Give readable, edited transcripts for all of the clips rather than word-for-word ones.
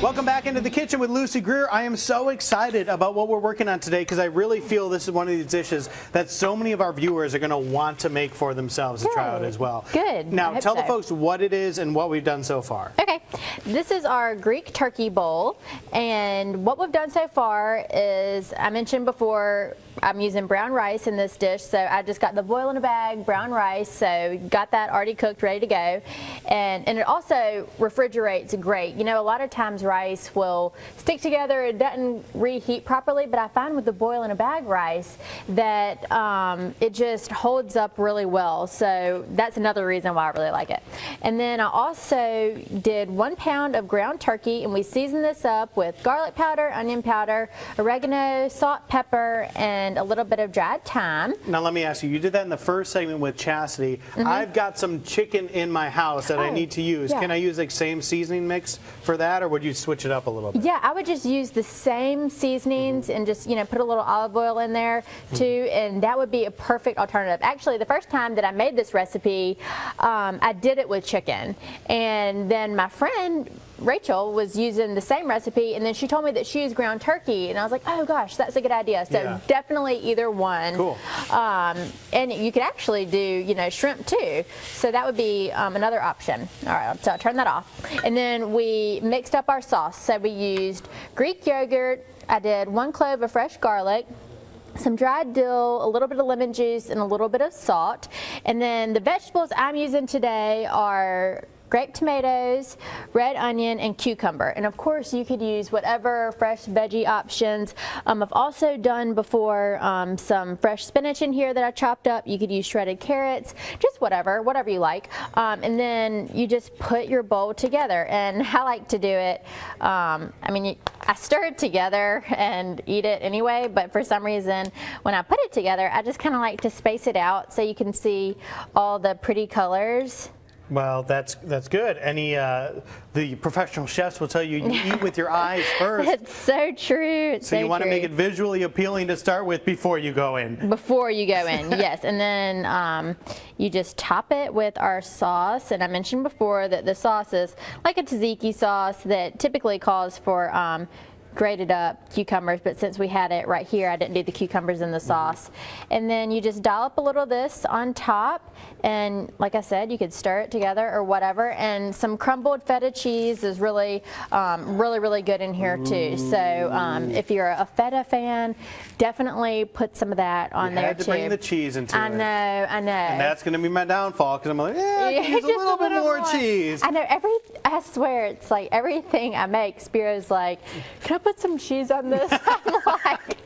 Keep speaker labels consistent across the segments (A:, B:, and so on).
A: Welcome back into the kitchen with Lucy Greer. I am so excited about what we're working on today because I really feel this is one of these dishes that so many of our viewers are going to want to make for themselves and try out as well.
B: Good.
A: Now, tell the folks what it is and what we've done so far.
B: Okay. This is our Greek turkey bowl, and what we've done so far is, I mentioned before, I'm using brown rice in this dish, so I just got the boil in a bag brown rice, so got that already cooked, ready to go, and it also refrigerates great. You know, a lot of times rice will stick together, it doesn't reheat properly, but I find with the boil in a bag rice that it just holds up really well, so that's another reason why I really like it. And then I also did 1 pound of ground turkey, and we seasoned this up with garlic powder, onion powder, oregano, salt, pepper, and a little bit of dried thyme.
A: Now let me ask you, you did that in the first segment with Chastity. I've got some chicken in my house that I need to use. Can I use like same seasoning mix for that, or would you switch it up a little bit?
B: Yeah, I would just use the same seasonings and just, you know, put a little olive oil in there too, and that would be a perfect alternative. Actually, the first time that I made this recipe, I did it with chicken, and then my friend Rachel was using the same recipe, and then she told me that she used ground turkey, and I was like, oh gosh, that's a good idea. So definitely either one.
A: Cool.
B: And you could actually do, you know, shrimp too. So that would be another option. All right, so I'll turn that off. And then we mixed up our sauce. So we used Greek yogurt. I did 1 clove of fresh garlic, some dried dill, a little bit of lemon juice, and a little bit of salt. And then the vegetables I'm using today are grape tomatoes, red onion, and cucumber. And of course, you could use whatever fresh veggie options. I've also done before some fresh spinach in here that I chopped up. You could use shredded carrots, just whatever you like. And then you just put your bowl together. And I like to do it, I mean, I stir it together and eat it anyway, but for some reason, when I put it together, I just kind of like to space it out so you can see all the pretty colors.
A: Well, that's good. The professional chefs will tell you eat with your eyes first.
B: It's so true.
A: So you want to make it visually appealing to start with before you go in.
B: Before you go in, yes. And then you just top it with our sauce. And I mentioned before that the sauce is like a tzatziki sauce that typically calls for grated up cucumbers, but since we had it right here, I didn't do the cucumbers in the sauce. And then you just dollop a little of this on top, and like I said, you could stir it together or whatever. And some crumbled feta cheese is really really good in here too. So if you're a feta fan, definitely put some of that on there too.
A: You had to bring the cheese into it.
B: I know. And
A: that's going to be my downfall, because I'm like, I can use a little bit more cheese.
B: I know, I swear, it's like everything I make, Spiro's like, can I put some cheese on this? I'm like,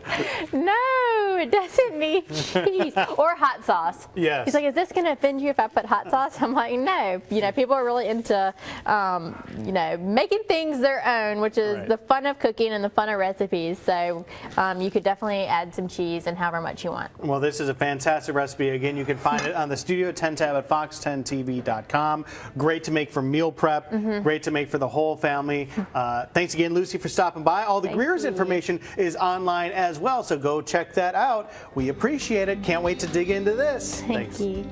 B: no, it doesn't need cheese. Or hot sauce.
A: Yes.
B: He's like, is this going to offend you if I put hot sauce? I'm like, no. You know, people are really into, you know, making things their own, which is the fun of cooking and the fun of recipes. So you could definitely add some cheese and however much you want. Well,
A: this is a fantastic recipe. Again, you can find it on the Studio 10 tab at fox10tv.com. Great to make for meal prep. Great to make for the whole family. Thanks again, Lucy, for stopping by. All the Greer's information is online as well, so go check that out. We appreciate it. Can't wait to dig into this.
B: Thank you.